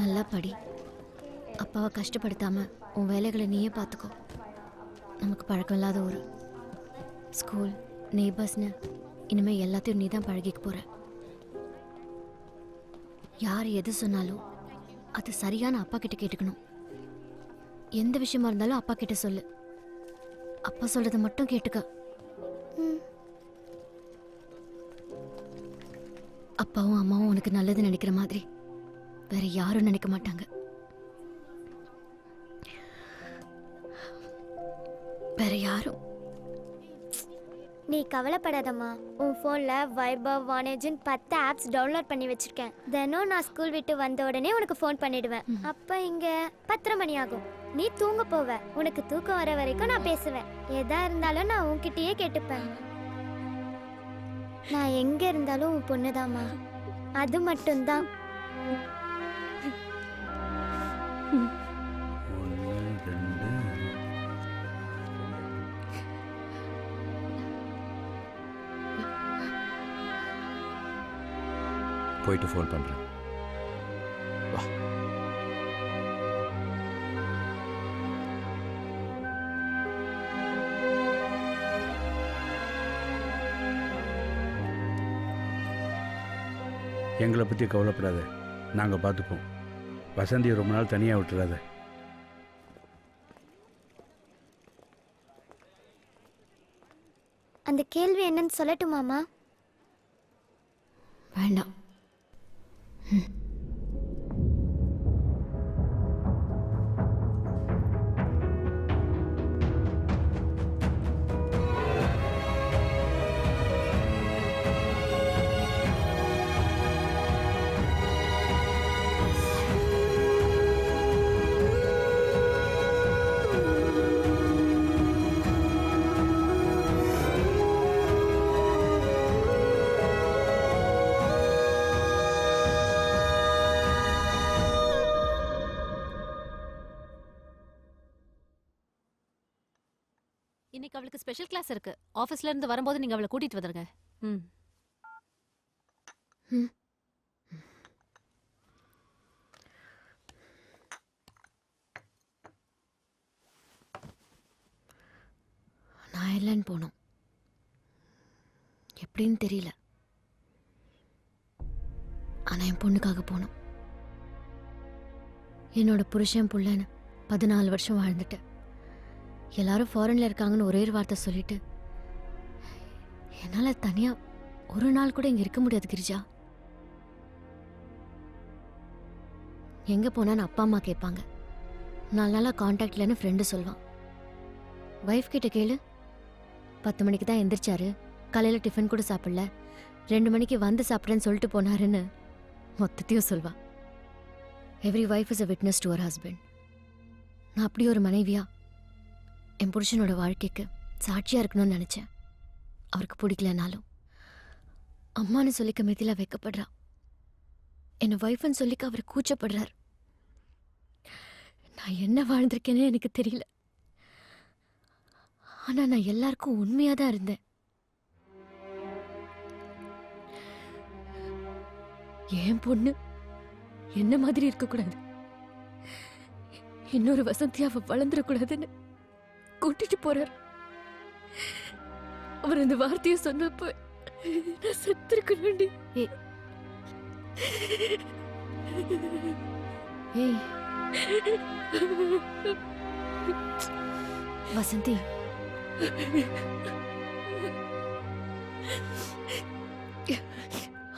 நல்லா படி, அப்பாவை கஷ்டப்படுத்தாம உன் வேலைகளை நீயே பார்த்துக்கோ. நமக்கு பழக்கம் இல்லாத ஒரு ஸ்கூல், நெய்பர்ஸ்னு இனிமேல் எல்லாத்தையும் நீ தான் பழகிக்க போற. யார் எது சொன்னாலும் அது சரியான அப்பா கிட்ட கேட்டுக்கணும். எந்த விஷயமா இருந்தாலும் அப்பா கிட்ட சொல்லு. அப்பா சொல்றதை மட்டும் கேட்டுக்க. அப்பாவும் அம்மாவும் உனக்கு நல்லது நினைக்கிற மாதிரி வேற யாரும் நினைக்க மாட்டாங்க. வேற யாரும். நீ கவலைப்படாதம்மா. உன் ஃபோனில் வைபவ், வானேஜின் 10 ஆப்ஸ் டவுன்லோட் பண்ணி வச்சிருக்கேன். தினம் நான் ஸ்கூல் விட்டு வந்த உடனே உனக்கு ஃபோன் பண்ணிடுவேன். அப்போ இங்கே 10:30 மணி ஆகும். நீ தூங்க போவ. உனக்கு தூக்கம் வர வரைக்கும் நான் பேசுவேன். எதா இருந்தாலும் நான் உன்கிட்டயே கேட்டுப்பேன். நான் எங்க இருந்தாலும் உன் பொண்ணுதாம்மா. அது மட்டும்தான். போயிட்டு ஃபோன் பண்றேன். வா. எங்களை பற்றி கவலைப்படாத, நாங்கள் பார்த்துப்போம். வசந்தியை ரொம்ப நாள் தனியாக விட்டுறாத. அந்த கேள்வி என்னன்னு சொல்லட்டுமாமா? வேண்டாம். இன்னைக்கு அவளுக்கு ஸ்பெஷல் கிளாஸ் இருக்கு. ஆபீஸ்ல இருந்து வரும்போது நீங்க அவளை கூட்டிட்டு வந்துருங்க. நான் இல்லைன்னு போனோம். எப்படின்னு தெரியல. ஆனா என் பொண்ணுக்காக போனோம். என்னோட புருஷன் புள்ளன்னு 14 வருஷம் வாழ்ந்துட்டேன். எல்லாரும் ஃபாரின்ல இருக்காங்கன்னு ஒரே ஒரு வார்த்தை சொல்லிட்டு என்னால தனியா ஒரு நாள் கூட இங்க இருக்க முடியாது கிரிஜா. எங்க போனான்னு அப்பா அம்மா கேட்பாங்க. 4 நாளா கான்டாக்ட்லன்னு ஃப்ரெண்டு சொல்வான். வைஃப் கிட்ட கேளு. 10 மணிக்கு தான் எந்திரிச்சாரு, காலையில டிஃபன் கூட சாப்பிடல, 2 மணிக்கு வந்து சாப்பிட்றேன்னு சொல்லிட்டு போனாருன்னு மொத்தத்தையும் சொல்வா. Every wife is a witness to her husband. நான் அப்படி ஒரு மனைவியா என் புருஷனோட வாழ்க்கைக்கு சாட்சியா இருக்கணும்னு நினைச்சேன். அவருக்கு பிடிக்கலனாலும் அம்மானு சொல்லிக்க மிதிலா வைக்கப்படுறா. என்ன வைஃப்னு சொல்லிக்க அவர் கூச்சப்படுறார். நான் என்ன வாழ்ந்திருக்கேன்னு எனக்கு தெரியல. ஆனா நான் எல்லாருக்கும் உண்மையா தான் இருந்தேன். என் பொண்ணு என்ன மாதிரி இருக்கக்கூடாது, இன்னொரு வசந்தியாவை வளர்ந்துடக்கூடாதுன்னு கூட்டிட்டு போறார். அவர் அந்த வார்த்தையை சொன்னப்ப நான் செத்துருக்கணும். ஏய் வசந்தி,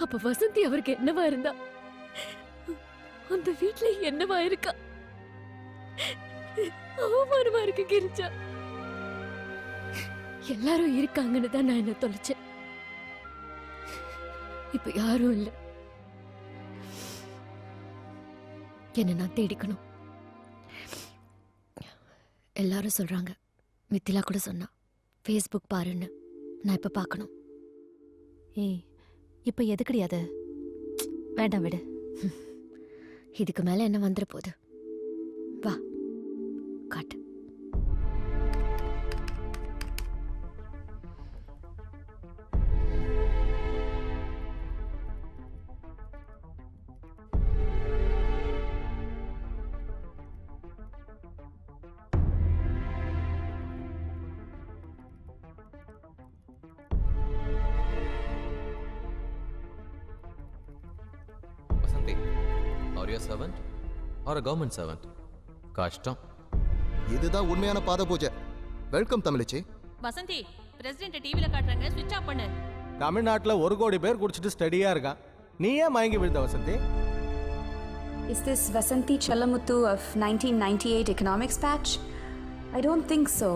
அப்ப வசந்தி அவருக்கு என்னவா இருந்தா அந்த வீட்ல என்னவா இருக்கா? அவமானமா இருக்கு கிரிஜா. எல்லாரும் இருக்காங்கன்னு தான் நான் என்ன தொலைச்சேன். இப்ப யாரும் இல்ல. என்ன நான் தேடிக்கணும். எல்லாரும் சொல்றாங்க, மித்திலா கூட சொன்னா ஃபேஸ்புக் பாருன்னு. நான் இப்ப பார்க்கணும். ஏய், இப்ப எதுக்குடி அது? வேண்டாம் விடு. இதுக்கு மேல என்ன வந்துட போகுது? வா காட்டு. Are you servant or a government servant? கஷ்டம். இதுதான் உண்மையான பாத பூஜை. வெல்கம் தமிழச்சி. வசந்தி, பிரசிடென்ட் டிவில காட்டுறாங்க, ஸ்விட்ச் ஆஃப் பண்ணு. தமிழ்நாட்டுல 1 கோடி பேர் குடிச்சிட்டு ஸ்டடியா இருக்கான். நீ ஏன் மயங்கி விழுந்த Vasanthi? Is this Vasanthi Chalamuthu of 1998 economics batch? I don't think so.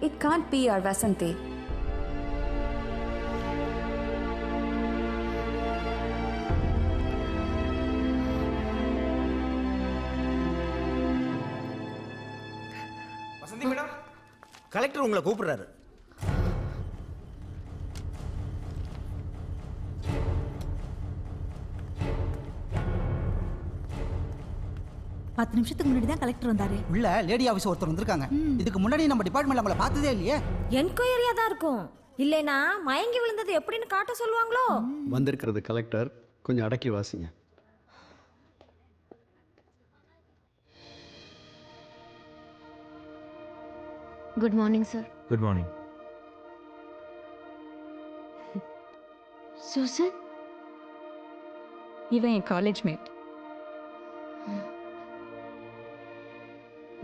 It can't be our Vasanthi. Vasanthi madam, collector உங்களை கூப்பிடுறாரு. பத்து நிமிஷத்துக்கு முன்னாடி தான் கலெக்டர் வந்தாரு. உள்ள லேடி ஆஃபீஸ் ஒருத்தர் வந்திருக்காங்க. இதுக்கு முன்னாடி நம்ம டிபார்ட்மெண்ட்ல அவங்கள பார்த்ததே இல்லையே. என்கொயரியா தான் இருக்கும். இல்லைனா மயங்கி விழுந்தது எப்படின்னு காட்ட சொல்லுவாங்களோ. வந்திருக்கிறது கலெக்டர், கொஞ்சம் அடக்கி வாசிங்க. Good morning sir. Good morning. Susan, இவன் என் காலேஜ் மேட்.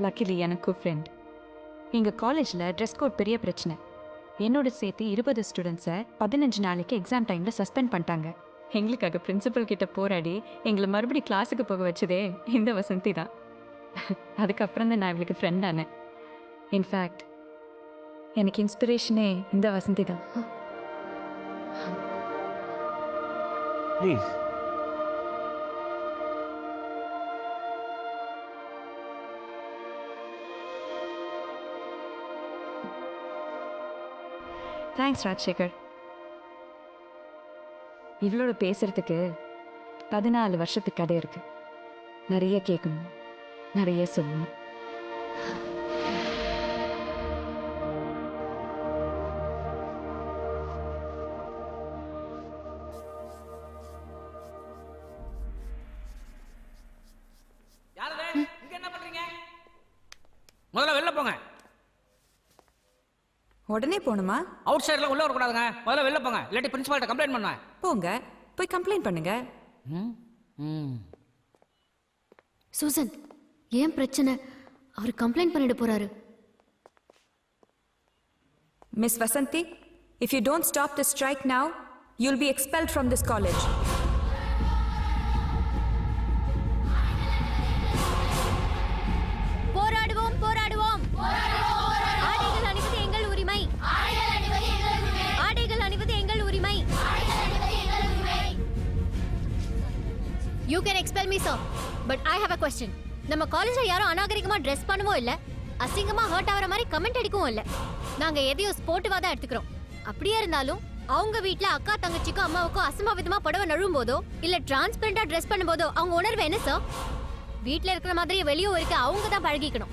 லக்கிலி எனக்கு ஃப்ரெண்ட். எங்கள் காலேஜில் ட்ரெஸ் கோட் பெரிய பிரச்சனை. என்னோட சேர்த்து 20 ஸ்டூடெண்ட்ஸை 15 நாளைக்கு எக்ஸாம் டைமில் சஸ்பெண்ட் பண்ணிட்டாங்க. எங்களுக்காக பிரின்சிபல் கிட்ட போராடி எங்களை மறுபடியும் கிளாஸுக்கு போக வச்சதே இந்த வசந்தி தான். அதுக்கப்புறம் தான் நான் இவளுக்கு ஃப்ரெண்ட் ஆனேன். இன்ஃபேக்ட் எனக்கு இன்ஸ்பிரேஷனே இந்த வசந்தி தான். ப்ளீஸ். தேங்க்ஸ் ராஜசேகர். இவளோட பேசுறதுக்கு 14 வருஷத்துக்கு கதை இருக்கு. நிறைய கேட்கணும், நிறைய சொல்லணும். இங்க என்ன பண்றீங்க? முதல்ல வெளில போங்க. உடனே போணுமா? அவுட் சைடுல உள்ள வர கூடாதுங்க. முதல்ல வெளில போங்க, இல்லாட்டி பிரின்சிபால்ட்ட கம்ப்ளைண்ட் பண்ணுவேன். போங்க, போய் கம்ப்ளைண்ட் பண்ணுங்க. சூசன், ஏன் பிரச்சனை? அவர் கம்ப்ளைண்ட் பண்ணிட போறாரு. Miss Vasanthi, if you don't stop the strike now, you'll be expelled from this college. போராடுவோம் போராடுவோம். ஆடைகள் அணிவது எங்கள் உரிமை. ஆடைகள் அணிவது எங்கள் உரிமை. You can expel me, sir. But I have a question. நம்ம காலேஜ்ல யாரும் அநாகரிகமா ட்ரெஸ் பண்ணவும் இல்ல, அசிங்கமா ஹர்ட் ஆவற மாதிரி கமெண்ட் அடிக்கவும் இல்ல. நாங்க எதையும் ஸ்போர்ட்டிவா தான் எடுத்துக்கிறோம். அப்படியே இருந்தாலும் அவங்க வீட்ல அக்கா தங்கச்சிக்கும் அம்மாவுக்கும் அசம்பாவிதமா புடவை நழுவும் போதோ இல்ல டிரான்ஸ்பரண்டா ட்ரெஸ் பண்ணும்போதோ அவங்க உணர்வு என்ன சார்? வீட்ல இருக்கிற மாதிரியே வெளியும் இருக்க அவங்க தான் பழகிக்கணும்.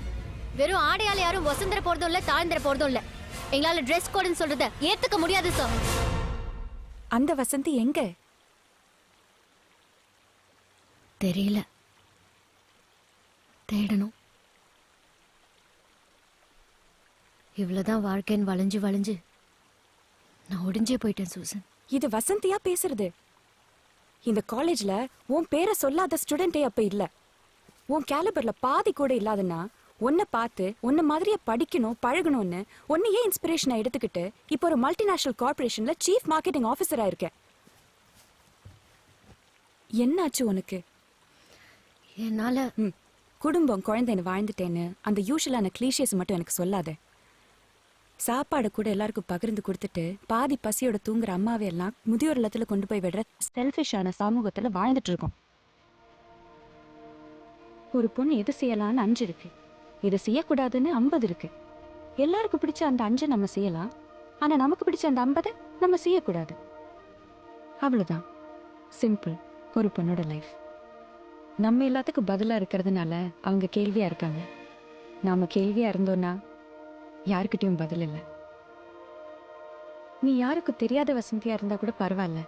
வெறும் ஆடையால யாரும் வசந்தர போறதும் இல்ல, தாழ்ந்தர போறதும் இல்ல. எங்களால ட்ரெஸ் கோடுன்னு சொல்றத ஏத்துக்க முடியாது சார். அந்த வசந்தி எங்க? தெரியல, தேடணும். இவ்வளவுதான் வாழ்க்கைன்னு வளைஞ்சு வளைஞ்சு நான் ஒடிஞ்சே போயிட்டேன் சூசன். இது வசந்தியா பேசுறது? இந்த காலேஜ்ல உன் பேரை சொல்லாத ஸ்டூடெண்டே அப்ப இல்ல. உன் கேலிபர்ல பாதி கூட இல்லாதன்னா உன்னை பார்த்து உன்ன மாதிரியே படிக்கணும் பழகணும்னு உன்னையே இன்ஸ்பிரேஷனா எடுத்துக்கிட்டு இப்போ ஒரு மல்டிநேஷனல் கார்பரேஷன்ல சீஃப் மார்க்கெட்டிங் ஆஃபீஸரா இருக்க. என்னாச்சு உனக்கு? என்னால குடும்பம் குழந்தைன்னு வாழ்ந்துட்டேன்னு அந்த யூஷுவலான கிளீஷியஸ் மட்டும் எனக்கு சொல்லாத. சாப்பாடு கூட எல்லாருக்கும் பகிர்ந்து கொடுத்துட்டு பாதி பசியோட தூங்குற அம்மாவை எல்லாம் முதியோர் இல்லத்துல கொண்டு போய் விடுற செல்ஃபிஷான சமூகத்துல வாழ்ந்துட்டு இருக்கோம். ஒரு பொண்ணு எது செய்யலாம்னு 5 இருக்கு, இதை செய்யக்கூடாதுன்னு 50 இருக்கு. எல்லாருக்கும் பிடிச்ச அந்த 5 நம்ம செய்யலாம், ஆனா நமக்கு பிடிச்ச அந்த 50 நம்ம செய்யக்கூடாது. அவ்வளவுதான், சிம்பிள் ஒரு பொண்ணோட லைஃப். நம்ம எல்லாத்துக்கும் பதிலா இருக்கிறதுனால அவங்க கேள்வியா இருக்காங்க. நாம கேள்வியா இருந்தோம்னா யாருக்கிட்டையும் பதில் இல்லை. நீ யாருக்கும் தெரியாத வசந்தியா இருந்தா கூட பரவாயில்ல,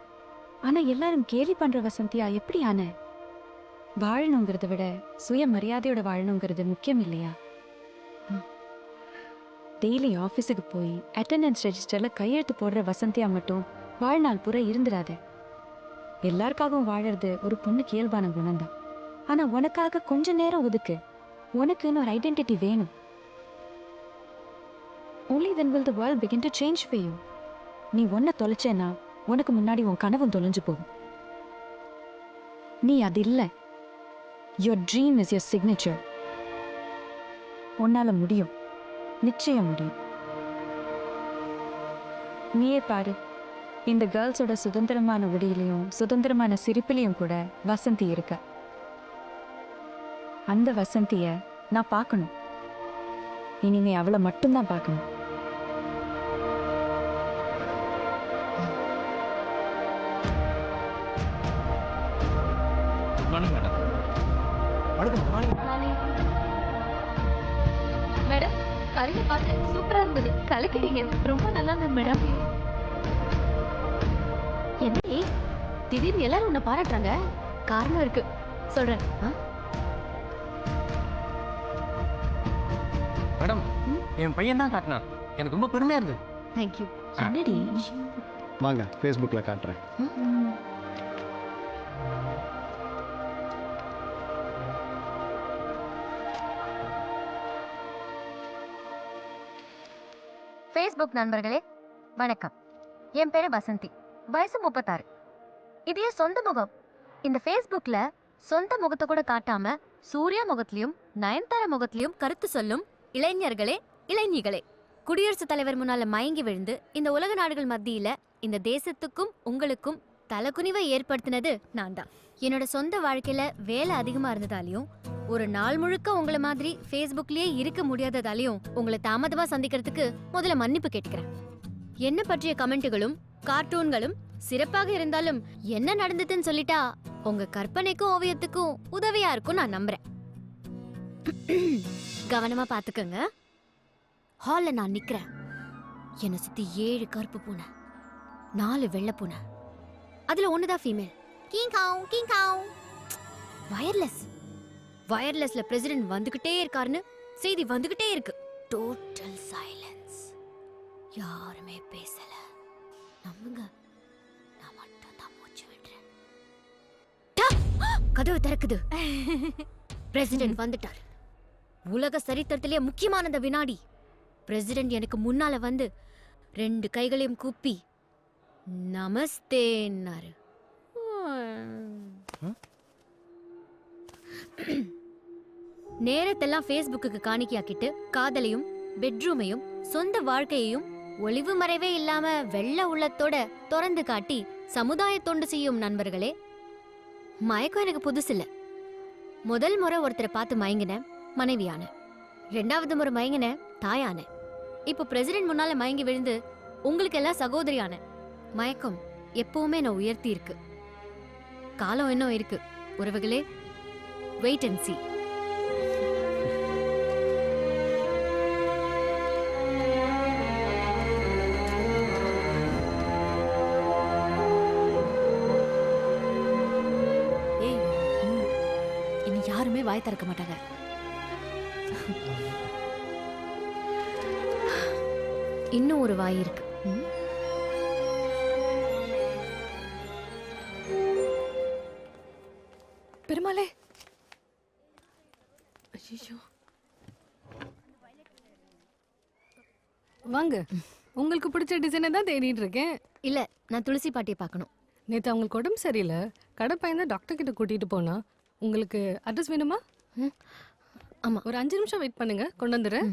ஆனா எல்லாரும் கேலி பண்ற வசந்தியா எப்படி ஆன? வாழணுங்கிறத விட சுயமரியாதையோட வாழணுங்கிறது முக்கியம் இல்லையா? டெய்லி ஆஃபீஸுக்கு போய் அட்டெண்டன்ஸ் ரெஜிஸ்டர்ல கையெழுத்து போடுற வசந்தியா மட்டும் வாழ்நாள் பூரா இருந்துடாத. எல்லாருக்காகவும் வாழறது ஒரு பொண்ணுக்கு இயல்பான குணம்தான். ஆனா உனக்காக கொஞ்ச நேரம் ஒதுக்கு. உனக்குன்னு ஒரு ஐடென்டிட்டி வேணும். Only then will the world begin to change for you. நீ ஒன்ன தொலைச்சேன்னா உனக்கு முன்னாடி உன் கனவும் தொலைஞ்சு போகும். நீ அது இல்லை. Your dream is your signature. உன்னால முடியும், நிச்சயம் முடியும். நீயே பாரு, இந்த கேர்ள்ஸோட சுதந்திரமான உடையிலையும் சுதந்திரமான சிரிப்பிலையும் கூட வசந்தி இருக்க. அந்த வசந்திய நான் பார்க்கணும். இனிமே அவளை மட்டும்தான் பார்க்கணும். மேடம், கலையை பார்த்து சூப்பரா இருந்தது. கலக்கிறீங்க, ரொம்ப நல்லா இருந்தது மேடம். என்ன திடீர்னு எல்லாரும் உன்னை பாராட்டுறாங்க? காரணம் இருக்கு, சொல்றேன். மேடம், என் பையன் தான் காட்டினான். எனக்கு ரொம்ப பெருமையா இருந்தது. தேங்க்யூ. என்னடி வாங்க ஃபேஸ்புக்கில் காட்டுறேன். ஃபேஸ்புக் நண்பர்களே வணக்கம். என் பேரு வசந்தி, வயசு 36. இது என் சொந்த முகம். இந்த ஃபேஸ்புக்ல சொந்த முகத்தை கூட காட்டாம சூர்யா முகத்திலையும் நயன்தாரா முகத்திலையும் கருத்து சொல்லும் இளைஞர்களே, இளைஞிகளே, குடியரசுத் தலைவர் முன்னால மயங்கி விழுந்து இந்த உலக நாடுகள் மத்தியில இந்த தேசத்துக்கும் உங்களுக்கும் தலகுனிவை ஏற்படுத்தினது நான் தான். என்னோட சொந்த வாழ்க்கையில வேலை அதிகமா இருந்ததாலையும் ஒரு நாள் முழுக்க உங்களை மாதிரி ஃபேஸ்புக்லயே இருக்க முடியாததாலையும் உங்களை தாமதமா சந்திக்கிறதுக்கு முதல்ல மன்னிப்பு கேட்டுக்கிறேன். என்ன பற்றிய கமெண்ட்டுகளும் கார்ட்டூன்களும் சிறப்பாக இருந்தாலும் என்ன நடந்ததுன்னு சொல்லிட்டா உங்க கற்பனைக்கும் ஓவியத்துக்கும் உதவியா இருக்கும் நான் நம்புறேன். கவனமா பாத்துக்கங்க. ஹால்ல நான் நிக்கிறேன். என்னை சுத்தி 7 கருப்பு பூனை, 4 வெள்ளை பூனை. அதுல ஒண்ணுதான் ஃபீமேல். கீங்காவ் கீங்காவ். வயர்லெஸ்ல பிரசிடென்ட் வந்துகிட்டே இருக்காருன்னு செய்தி வந்துகிட்டே இருக்கு. Total silence. யாருமே பேசல. நம்புங்க, நான் மட்டும் தான் மூச்சு விடுறேன். கதவு திறக்குது. பிரசிடென்ட் வந்துட்டார். உலக சரித்திரத்திலே முக்கியமான அந்த வினாடி. பிரசிடென்ட் எனக்கு முன்னால வந்து 2 கைகளையும் கூப்பி நமஸ்தேன்னாரு. நேரத்தெல்லாம் ஃபேஸ்புக்கு காணிக்கையாக்கிட்டு காதலையும் பெட்ரூமையும் சொந்த வாழ்க்கையையும் ஒளிவு மறைவே இல்லாம வெள்ள உள்ளத்தோட திறந்து காட்டி சமுதாய தொண்டு செய்யும் நண்பர்களே, மயக்கம் எனக்கு புதுசில்ல. முதல் முறை ஒருத்தரை பார்த்து மயங்கின மனைவியான, 2வது முறை மயங்கின தாயான, இப்போ பிரசிடென்ட் முன்னால மயங்கி விழுந்து உங்களுக்கு எல்லாம் சகோதரியான. மயக்கம் எப்பவுமே நான் உயர்த்தி இருக்கு. காலம் இன்னும் இருக்கு உறவுகளே. Wait and see. இனி யாருமே வாய் திறக்க மாட்டாங்க. இன்னும் ஒரு வாய் இருக்கு. பெருமாளே, ஐயோ, வாங்க. உங்களுக்கு பிடிச்ச டிசைனை தான் தேடிட்டு இருக்கேன். இல்ல, நான் துளசி பாட்டியை பார்க்கணும். நேற்று அவங்களுக்கு உடம்பு சரியில்லை. கடை பையன் தான் டாக்டர் கிட்ட கூட்டிட்டு போனா. உங்களுக்கு அட்ரஸ் வேணுமா? ஆமா. ஒரு 5 நிமிஷம் வெயிட் பண்ணுங்க, கொண்டு வந்துடுறேன்.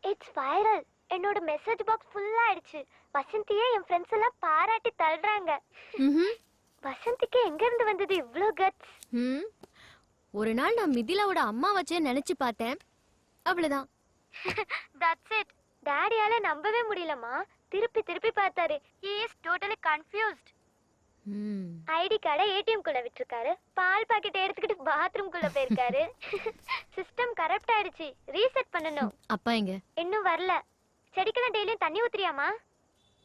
It's viral. என்னோட மெசேஜ் பாக்ஸ் ஃபுல்லா ஆயிடுச்சு. வசந்தியே என் ஃப்ரெண்ட்ஸ் எல்லாம் பாராட்டி தள்ளுறாங்க. வசந்திக்கு எங்க இருந்து வந்தது இவ்ளோ கட்ஸ்? ஒரு நாள் நான் மிதிலாவோட அம்மா வச்சே நினைச்சு பார்த்தேன். அவ்வளவுதான். That's it. டாடியால நம்பவே முடியலமா. திருப்பி திருப்பி பார்த்தாரு. He is totally confused. ID கார்டை ஏடிஎம் குள்ள விட்டுருக்காரு. பால் பாக்கெட் எடுத்துக்கிட்டு பாத்ரூம் குள்ள போயிருக்காரு. சிஸ்டம் கரப்ட் ஆயிடுச்சு. ரீசெட் பண்ணனும். அப்பா எங்க? இன்னும் வரல. செடிக்கெல்லாம் டெய்லியும் தண்ணி ஊத்துறியாமா?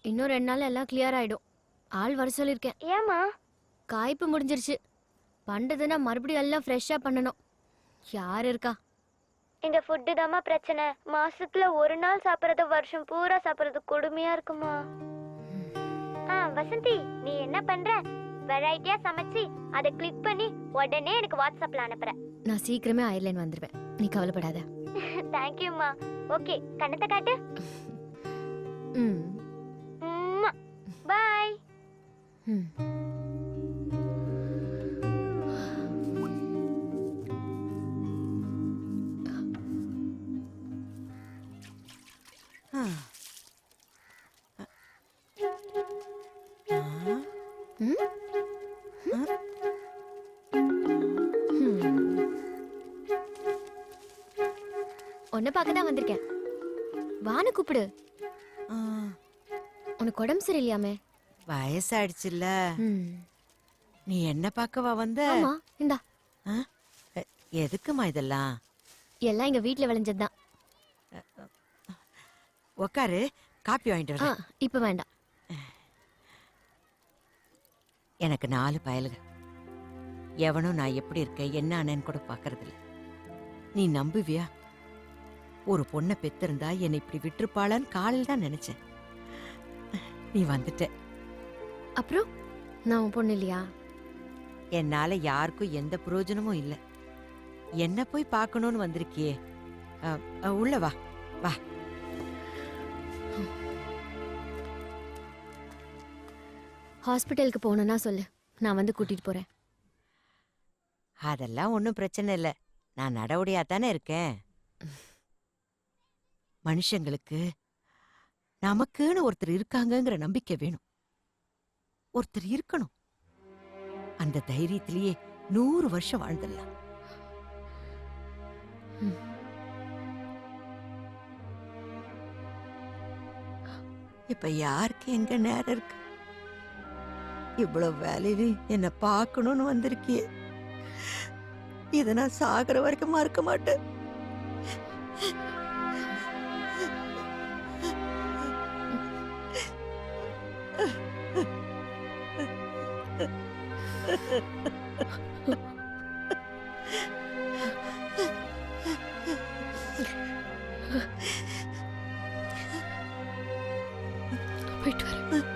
இன்னும் 2 நாள் எல்லாம் கிளியர் ஆயிடும். ஆள் வர சொல்லிருக்கேன். ஏமா? காய்ப்பு முடிஞ்சிருச்சு. பண்றதுன்னா மறுபடியும் எல்லாம் ஃப்ரெஷ்ஷா பண்ணணும். யார் இருக்கா? இந்த ஃபுட்டு தாமா பிரச்சனை. மாசத்துல ஒரு நாள் சாப்பிடுறது வருஷம் பூரா சாப்பிடுறது கொடுமையா இருக்குமா? வசந்தி, நீ என்ன பண்ற? வெரைட்டியா சமைச்சு அதை கிளிக் பண்ணி உடனே எனக்கு வாட்ஸ்அப்ல அனுப்புற. நான் சீக்கிரமே அயர்லாந்து வந்துடுவேன், நீ கவலைப்படாத. தேங்க்யூம்மா. ஓகே, கண்ணத்தை காட்டு. ம் பாய். ம் உன்னை பார்க்க தான் வந்திருக்கேன். வான்னு கூப்பிடு. உனக்கு உடம்பு சரியில்லையாமே? வயசாயிடுச்சுல்ல, ம் நீ என்ன பார்க்கவா வந்த? ஆமா, இந்தா. எதுக்குமா இதெல்லாம்? எல்லாம் எங்க வீட்ல விளைஞ்சதுதான். உக்காரு, காப்பி வாங்கிட்டு ஆ, வரேன். இப்ப வேண்டாம். எனக்கு 4 பயலுக. எவனும் நான் எப்படி இருக்கேன் என்ன ஆனேன்னு கூட பாக்கறதில்ல. நீ நம்புவியா? ஒரு பொண்ணை பெத்திருந்தா என்னை இப்படி விட்டுருப்பாளான்னு காலையில் தான் நினைச்சேன். நீ வந்துட்ட. அப்புறம் நான் உன் பொண்ணு இல்லையா? என்னால யாருக்கும் எந்த பிரயோஜனமும் இல்லை. என்ன போய் பார்க்கணும்னு வந்திருக்கியே. உள்ள வா வா. ஹாஸ்பிட்டலுக்கு போகணும்னா சொல்லு, நான் வந்து கூட்டிட்டு போறேன். அதெல்லாம் ஒன்றும் பிரச்சனை இல்லை, நான் நடவடியா தானே இருக்கேன். மனுஷங்களுக்கு நமக்குன்னு ஒருத்தர் இருக்காங்கங்கிற நம்பிக்கை வேணும். ஒருத்தர் இருக்கணும். அந்த தைரியத்திலேயே 100 வருஷம் வாழ்ந்துடலாம். இப்ப யாருக்கு எங்க நேரம் இருக்கு? இவ்வளவு வேலையிலும் என்ன பார்க்கணும்னு வந்திருக்கியே. இதை நான் சாகிற வரைக்கும் மறக்க மாட்டேன். போயிட்டு வரேன்.